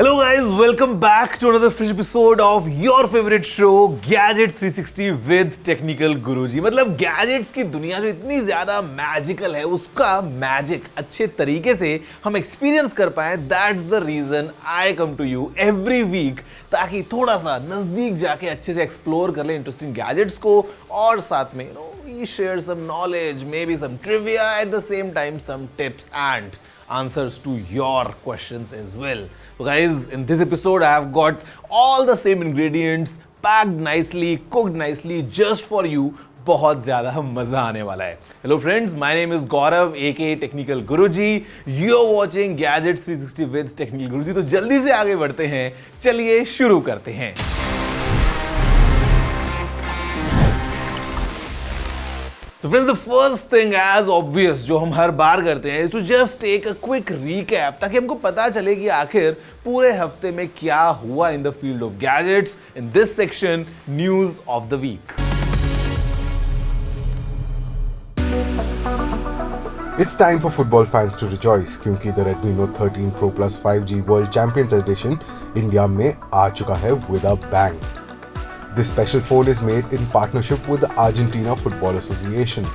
Hello guys, welcome back to another fresh episode of your favorite show Gadgets 360 with Technical Guruji। मतलब gadgets की दुनिया जो इतनी ज़्यादा मैजिकल है उसका मैजिक अच्छे तरीके से हम एक्सपीरियंस कर पाए। That's the reason I come to you every week ताकि थोड़ा सा नज़दीक जाके अच्छे से एक्सप्लोर कर ले इंटरेस्टिंग गैजेट्स को और साथ में we share some knowledge, maybe some trivia, at the same time some tips and answers to your questions as well. So guys, in this episode I have got all the same ingredients packed nicely, cooked nicely just for you. बहुत ज़्यादा मज़ा आने वाला है। Hello friends, my name is Gaurav aka Technical Guruji. You're watching Gadgets 360 with Technical Guruji। तो जल्दी से आगे बढ़ते हैं, चलिए शुरू करते हैं। So friends, the first thing as obvious जो हम हर बार करते हैं is to just take a quick recap ताकि हमको पता चले कि आखिर पूरे हफ्ते में क्या हुआ in the field of gadgets in this section news of the week. It's time for football fans to rejoice क्योंकि the Redmi Note 13 Pro Plus 5G World Champions Edition India में आ चुका है with a bang. This special phone is made in partnership with the Argentina Football Association.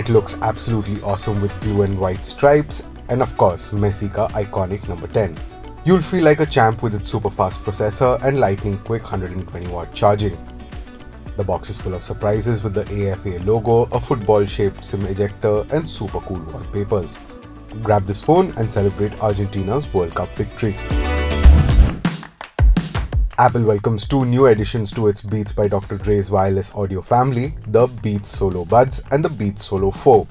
It looks absolutely awesome with blue and white stripes and of course Messi ka iconic number 10. You'll feel like a champ with its super fast processor and lightning quick 120-watt charging. The box is full of surprises with the AFA logo, a football shaped SIM ejector and super cool wallpapers. Grab this phone and celebrate Argentina's World Cup victory. Apple welcomes two new additions to its Beats by Dr. Dre's wireless audio family, the Beats Solo Buds and the Beats Solo 4.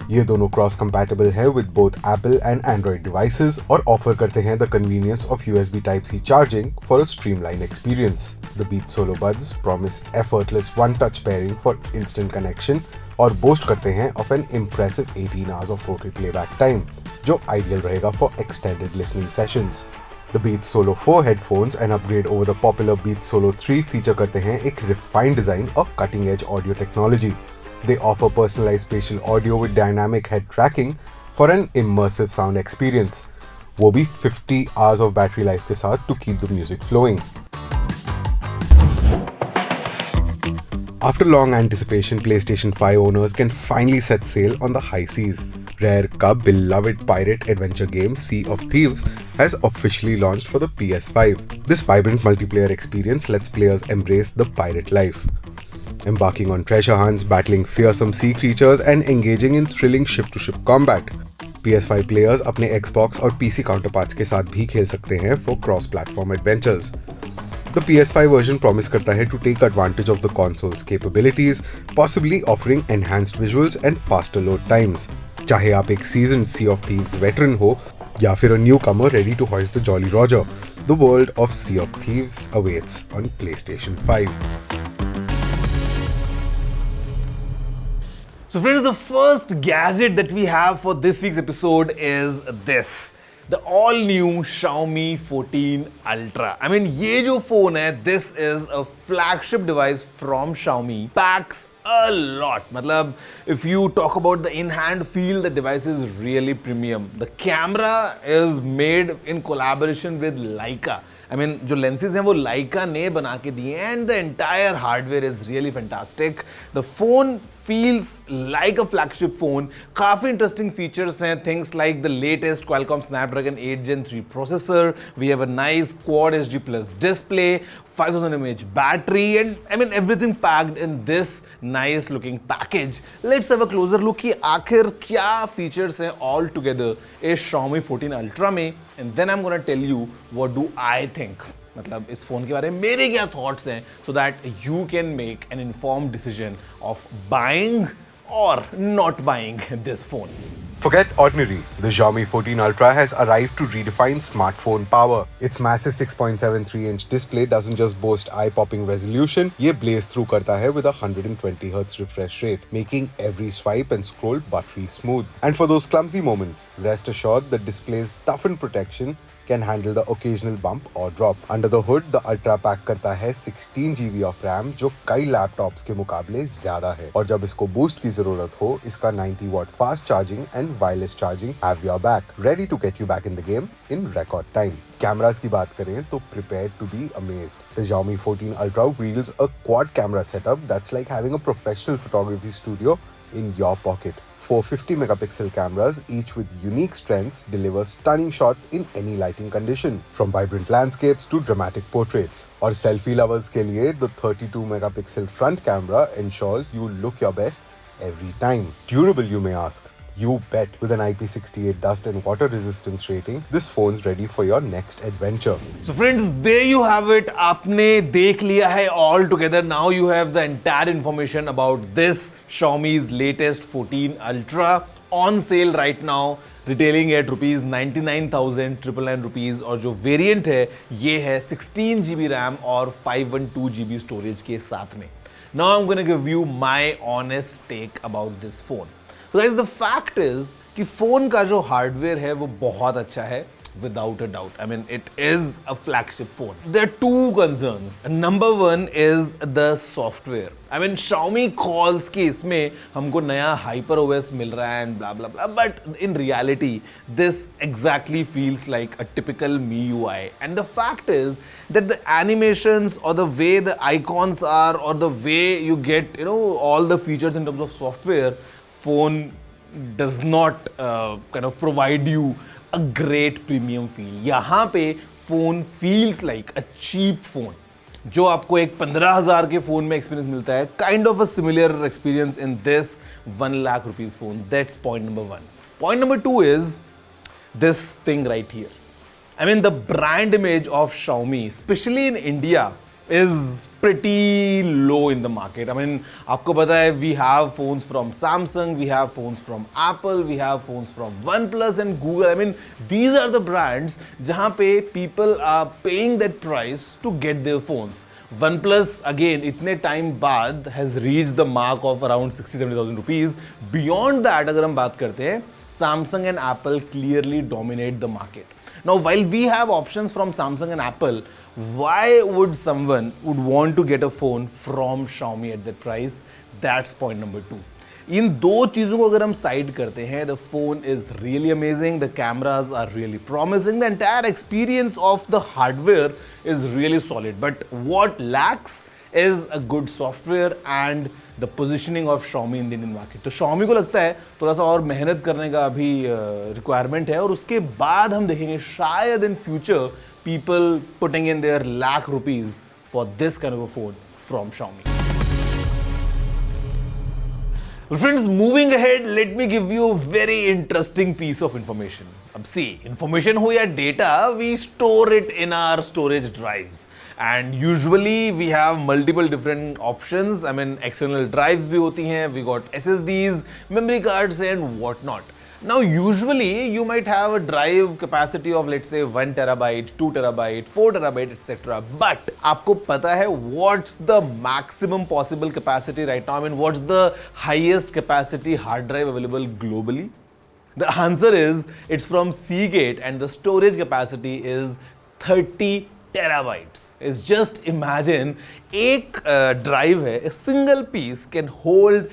ये दोनों क्रॉस-compatible हैं with both Apple and Android devices और offer करते हैं the convenience of USB Type-C charging for a streamlined experience. The Beats Solo Buds promise effortless one-touch pairing for instant connection और boast करते हैं of an impressive 18 hours of total playback time, जो ideal रहेगा for extended listening sessions. The Beats Solo 4 headphones, an upgrade over the popular Beats Solo 3, feature करते हैं एक refined design और cutting-edge audio technology. They offer personalized spatial audio with dynamic head tracking for an immersive sound experience. वो भी 50 hours of battery life के साथ to keep the music flowing. After long anticipation, PlayStation 5 owners can finally set sail on the high seas. Rare ka beloved pirate adventure game Sea of Thieves has officially launched for the PS5. This vibrant multiplayer experience lets players embrace the pirate life, embarking on treasure hunts, battling fearsome sea creatures and engaging in thrilling ship-to-ship combat. PS5 players अपने Xbox और PC counterparts के साथ भी खेल सकते हैं for cross-platform adventures. The PS5 version promise करता है to take advantage of the console's capabilities, possibly offering enhanced visuals and faster load times. चाहे आप एक seasoned Sea of Thieves veteran हो या फिर a newcomer ready to hoist the Jolly Roger, the world of Sea of Thieves awaits on PlayStation 5. So friends, the first gadget that we have for this week's episode is this. The all-new Xiaomi 14 Ultra. I mean, ये जो phone है, this is a flagship device from Xiaomi. Packs a lot. मतलब, if you talk about the in-hand feel, the device is really premium. The camera is made in collaboration with Leica. I mean, जो lenses हैं वो Leica ने बना के दिए हैं and the entire hardware is really fantastic. The phone feels like a flagship phone. काफ़ी interesting features हैं, things like the latest Qualcomm Snapdragon 8 Gen 3 processor. We have a nice Quad HD Plus display, 5000 mAh battery, and I mean everything packed in this nice looking package. Let's have a closer look कि आखिर क्या features हैं all together इस Xiaomi 14 Ultra में, and then I'm gonna tell you what do I think. मतलब इस phone के बारे में मेरे क्या थॉट्स हैं so that you can make an informed decision of buying or not buying this phone. Forget ordinary. The Xiaomi 14 Ultra has arrived to redefine smartphone power. Its massive 6.73-inch display doesn't just boast eye-popping resolution, ये blaze through करता है with a 120Hz refresh rate, making every swipe and scroll buttery smooth. And for those clumsy moments, rest assured the display's toughened protection can handle the occasional bump or drop. Under the hood, the Ultra pack करता है 16GB of RAM जो कई laptops के मुकाबले ज्यादा है और जब इसको बूस्ट की जरूरत हो इसका 90 watt fast charging and wireless charging have your back, ready to get you back in the game in record time. Cameras की बात करें तो prepare to be amazed. The Xiaomi 14 Ultra wields a quad camera setup that's like having a professional photography studio in your pocket. 450 megapixel cameras, each with unique strengths, deliver stunning shots in any lighting condition, from vibrant landscapes to dramatic portraits. और selfie lovers के लिए the 32 megapixel front camera ensures you look your best every time. Durable, you may ask. You bet. With an IP68 dust and water resistance rating, this phone's ready for your next adventure. So friends, there you have it. आपने देख लिया है all together. Now you have the entire information about this Xiaomi's latest 14 Ultra on sale right now, retailing at rupees 99,999 rupees. और जो variant है ये है 16GB RAM और 512GB storage के साथ में. Now I'm going to give you my honest take about this phone. So guys, the fact is कि फोन का जो हार्डवेयर है वो बहुत अच्छा है without a doubt. I mean, it is a flagship phone. There are two concerns. Number one is the software. I mean, Xiaomi calls कि इसमें हमको नया HyperOS मिल रहा है and blah blah blah. But in reality, this exactly feels like a typical MIUI. And the fact is that the animations or the way the icons are or the way you get, all the features in terms of software, phone does not kind of provide you a great premium feel. यहाँ पे phone feels like a cheap phone. जो आपको एक 15,000 के phone में experience मिलता है, kind of a similar experience in this 1 lakh rupees phone. That's point number one. Point number two is this thing right here. I mean, the brand image of Xiaomi, especially in India, is pretty low in the market. I mean, आपको पता है, we have phones from Samsung, we have phones from Apple, we have phones from OnePlus and Google. I mean, these are the brands जहाँ पे people are paying that price to get their phones. OnePlus again इतने time बाद has reached the mark of around 60,000-70,000 rupees. Beyond that, अगर हम बात करते हैं, Samsung and Apple clearly dominate the market. Now, while we have options from Samsung and Apple, why would someone would want to get a phone from Xiaomi at that price? That's point number two. इन दो चीज़ों को अगर हम side करते हैं, the phone is really amazing, the cameras are really promising, the entire experience of the hardware is really solid. But what lacks is a good software and the positioning of Xiaomi in the Indian market. तो Xiaomi को लगता है थोड़ा सा और मेहनत करने का अभी requirement है और उसके बाद हम देखेंगे शायद in future people putting in their lakh rupees for this kind of a phone from Xiaomi. Well, friends, moving ahead, let me give you a very interesting piece of information. अब see, information हो या data, we store it in our storage drives. And usually we have multiple different options. I mean, external drives भी होती हैं, we got SSDs, memory cards and whatnot. Now, usually you might have a drive capacity of, let's say, 1 terabyte, 2 terabyte, 4 terabyte, etc. But आपको पता है what's the maximum possible capacity right now? I mean, what's the highest capacity hard drive available globally? The answer is it's from Seagate and the storage capacity is 30 terabytes. Is just imagine एक drive है, a single piece can hold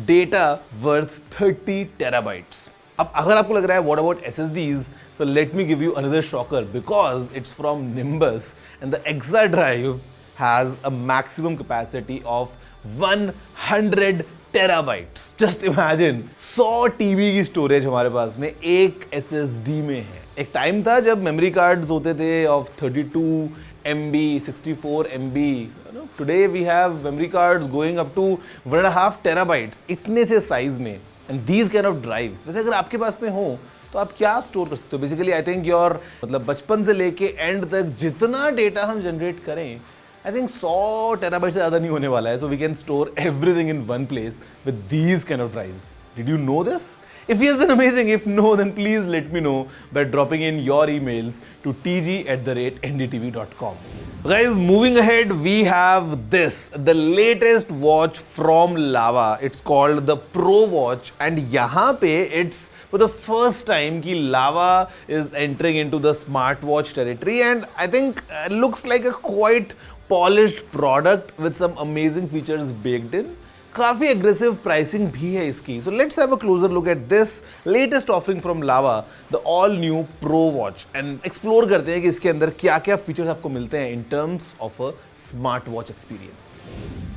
data worth 30 terabytes. अब अगर आपको लग रहा है what about SSDs? So let me give you another shocker because it's from Nimbus and the Exa drive has a maximum capacity of 100 terabytes. Just imagine 100 TB की storage हमारे पास में एक SSD में है. एक टाइम था जब मेमोरी कार्ड्स होते थे of 32 MB, 64 MB. Today we have memory cards going up to 1.5 terabytes. इतने से साइज में. And these kind of drives, वैसे अगर आपके पास में हो तो आप क्या स्टोर कर सकते हो? बेसिकली आई थिंक योर मतलब बचपन से लेके एंड तक जितना डेटा हम जनरेट करें, आई थिंक 100 टेराबाइट से ज़्यादा नहीं होने वाला है. So we can store everything in one place with these kind of drives. Did you know this? If yes, then amazing. If no, then please let me know by dropping in your emails to tg@ndtv.com. Guys, moving ahead, we have this, the latest watch from Lava. It's called the Pro Watch, and यहाँ पे it's for the first time कि Lava is entering into the smartwatch territory, and I think looks like a quite polished product with some amazing features baked in. काफी aggressive pricing भी है इसकी. So let's have a closure look at this latest offering from lava, the all new pro watch, and explore करते हैं कि इसके अंदर क्या क्या फीचर्स आपको मिलते हैं in terms of a smart watch experience.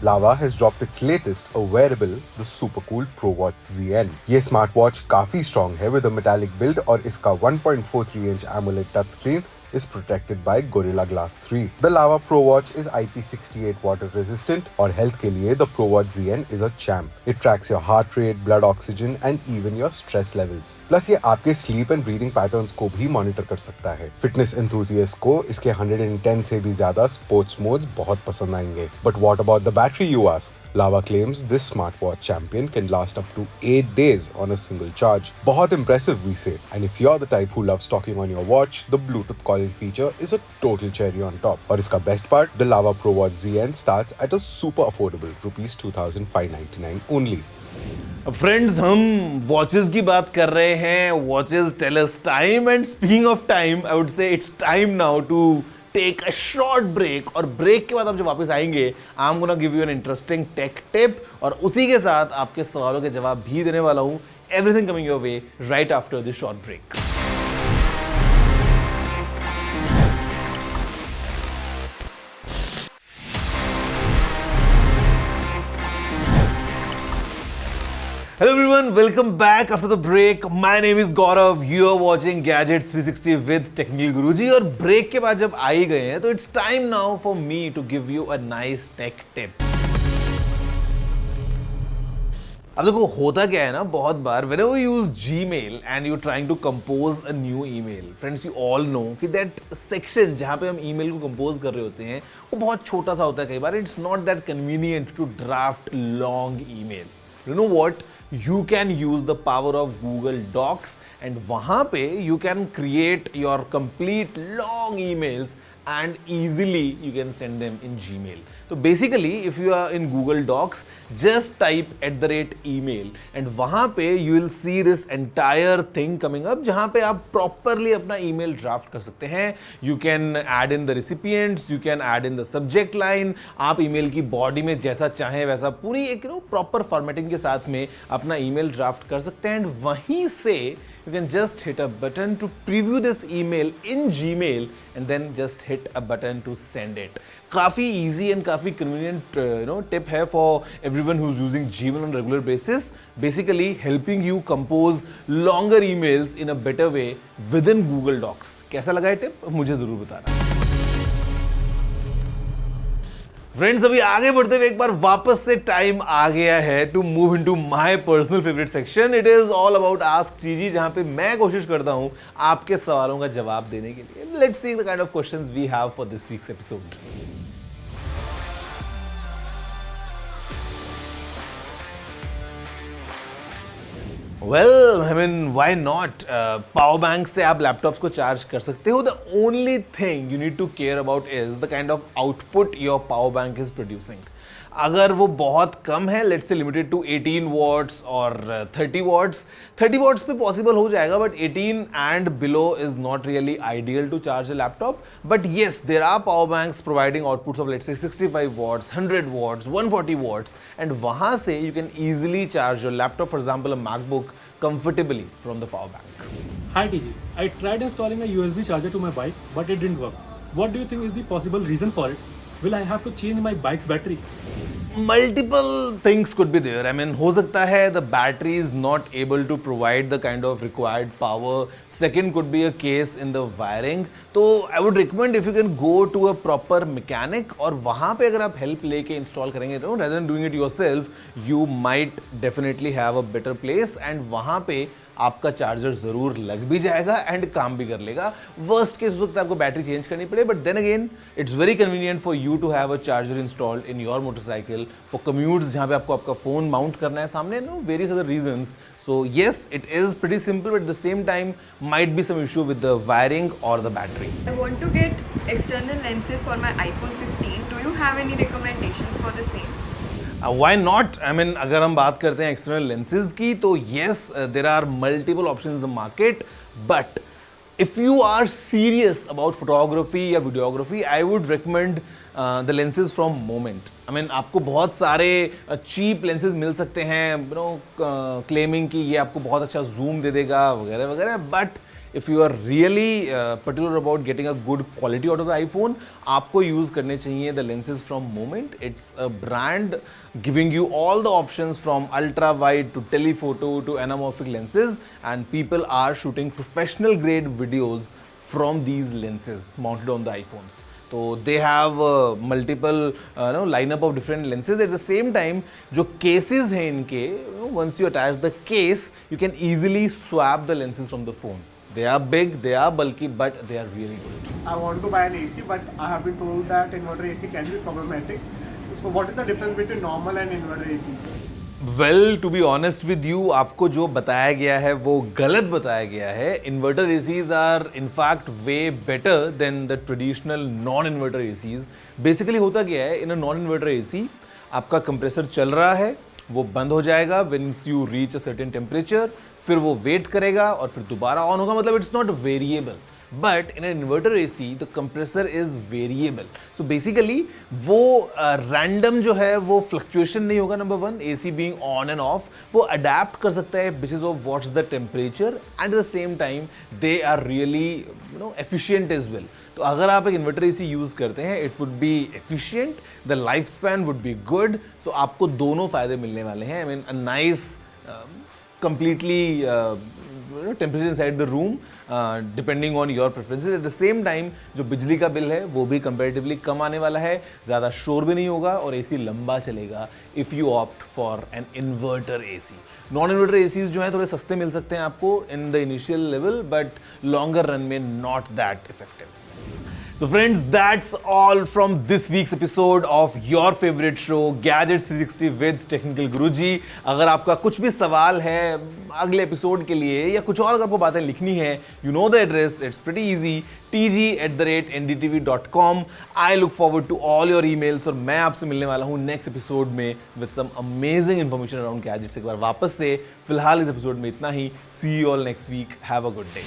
Lava has dropped its latest, a wearable, the super cool ProWatch ZN. ये स्मार्टवॉच काफी स्ट्रॉन्ग है with a metallic build और इसका 1.43 inch AMOLED touchscreen is protected by Gorilla Glass 3. The Lava ProWatch is IP68 water resistant और health के लिए the ProWatch ZN is a champ. It tracks your heart rate, blood oxygen and even your stress levels. Plus ये आपके sleep and breathing patterns को भी monitor कर सकता है. Fitness enthusiasts को इसके 110 से भी ज्यादा sports modes बहुत पसंद आएंगे. But what about the battery, you ask? Lava claims this smartwatch champion can last up to 8 days on a single charge. बहुत impressive, we say. And if you're the type who loves talking on your watch, the Bluetooth calling feature is a total cherry on top. और इसका best part, the Lava ProWatch ZN starts at a super affordable rupees 2,599 only. Friends, हम watches की बात कर रहे हैं. Watches tell us time, and speaking of time, I would say it's time now to take a short break. और break के बाद आप जब वापस आएंगे, I am gonna give you an interesting tech tip, और उसी के साथ आपके सवालों के जवाब भी देने वाला हूं. Everything coming your way right after this short break. Hello everyone, welcome back after the break. My name is Gaurav. You are watching Gadgets 360 with Technical Guruji. और ब्रेक के बाद जब आ ही गए हैं, तो it's time now for me to give you a nice tech tip. अब देखो, होता क्या है ना, बहुत बार whenever you use Gmail and you're trying to compose a new email, friends, you all know कि that section जहाँ पे हम email को compose कर रहे होते हैं, वो बहुत छोटा सा होता है. कई बार it's not that convenient to draft long emails. You know what? You can use the power of Google Docs, and वहाँ पे you can create your complete long emails and easily you can send them in Gmail. So basically, if you are in Google Docs, just type @email and वहाँ पे you will see this entire thing coming up, जहाँ पे आप properly अपना email draft कर सकते हैं. You can add in the recipients, you can add in the subject line. आप email की body में जैसा चाहें वैसा पूरी एक proper formatting के साथ में अपना email draft कर सकते हैं. And वहीं से you can just hit a button to preview this email in Gmail and then just hit a button to send it. काफी easy and काफी convenient tip है for everyone who's using Gmail on a regular basis. Basically helping you compose longer emails in a better way within Google Docs. कैसा लगा ये tip? मुझे जरूर बताना. Friends, अभी आगे बढ़ते हुए एक बार वापस से टाइम आ गया है to move into my personal favourite section. It is all about ask GG, जहां पे मैं कोशिश करता हूं आपके सवालों का जवाब देने के लिए. Let's see the kind of questions we have for this week's episode. Well, I mean why not. Power bank से आप लैपटॉप्स को चार्ज कर सकते हो. The only thing you need to care about is the kind of output your power bank is producing. अगर वो बहुत कम है, let's say limited to 18 watts और 30 वॉट्स, 30 वॉट्स पे पॉसिबल हो जाएगा, but 18 and below is not really ideal to charge a laptop. But yes, there are power banks providing outputs of let's say 65 watts, 100 watts, 140 watts, and वहां से you can easily charge your laptop, for example a MacBook, comfortably from the power bank. Hi TG, I tried installing a USB charger to my bike, but it didn't work. What do you think is the possible reason for it? Will I have to change my bike's battery? Multiple things could be there. I mean, हो सकता है the battery is not able to provide the kind of required power. Second could be a case in the wiring. तो I would recommend if you can go to a proper mechanic, और वहाँ पे अगर आप help लेके install करेंगे, rather than doing it yourself, you might definitely have a better place, and वहाँ पे आपका चार्जर जरूर लग भी जाएगा एंड काम भी कर लेगा. वर्स्ट केस हो सकता है आपको बैटरी चेंज करनी पड़े, but then again it's very convenient for you to have a charger installed in your motorcycle for commutes, जहाँ पे आपको आपका फोन माउंट करना है सामने, various other reasons. So yes, it is pretty simple, but at the same time might be some issue with the wiring or the battery. I want to get external lenses for my iPhone 15. Do you have any recommendations for the same? Why not? I mean, अगर हम बात करते हैं external lenses की, तो yes, there are multiple options in the market, but if you are serious about photography या videography, I would recommend the lenses from moment. I mean आपको बहुत सारे चीप लेंसेज मिल सकते हैं, यू नो, क्लेमिंग कि ये आपको बहुत अच्छा जूम दे देगा वगैरह वगैरह, but if you are really particular about getting a good quality out of the iPhone, आपको use करने चाहिए the lenses from Moment. It's a brand giving you all the options from ultra wide to telephoto to anamorphic lenses, and people are shooting professional grade videos from these lenses mounted on the iPhones. So they have multiple lineup of different lenses. At the same time, जो cases हैं इनके, once you attach the case, you can easily swap the lenses from the phone. They are big, they are bulky, but they are really good. I want to buy an AC, but I have been told that inverter AC can be problematic. So what is the difference between normal and inverter ACs? Well, to be honest with you, आपको जो बताया गया है वो गलत बताया गया है. Inverter ACs are in fact way better than the traditional non-inverter ACs. Basically होता क्या है, in a non-inverter AC आपका कंप्रेसर चल रहा है, वो बंद हो जाएगा once you reach a certain temperature, फिर वो वेट करेगा और फिर दोबारा ऑन होगा. मतलब it's not variable. But in an inverter AC the compressor is variable. So basically वो रैंडम जो है वो फ्लक्चुएशन नहीं होगा. Number one, AC being on and off, वो अडेप्ट कर सकता है basis of what's the temperature, and at the same time they are really efficient as well. तो अगर आप एक इन्वर्टर एसी यूज करते हैं, it would be efficient, the life span would be good. So आपको दोनों फायदे मिलने वाले हैं. I mean a nice completely temperature inside the room, depending on your preferences. At the same time, जो बिजली का बिल है वो भी comparatively कम आने वाला है, ज़्यादा शोर भी नहीं होगा और AC लंबा चलेगा if you opt for an inverter AC. Non-inverter ACs जो हैं थोड़े सस्ते मिल सकते हैं आपको in the initial level, but longer run में not that effective. So friends, that's all from this week's episode of your favorite show Gadgets 360 with Technical Guruji. अगर आपका कुछ भी सवाल है अगले एपिसोड के लिए या कुछ और अगर आपको बातें लिखनी है, you know the address, it's pretty easy, tg@ndtv.com. I look forward to all your emails और मैं आपसे मिलने वाला हूँ नेक्स्ट एपिसोड में with some amazing information around gadgets एक बार वापस से. फिलहाल इस एपिसोड में इतना ही. See you all next week. Have a good day.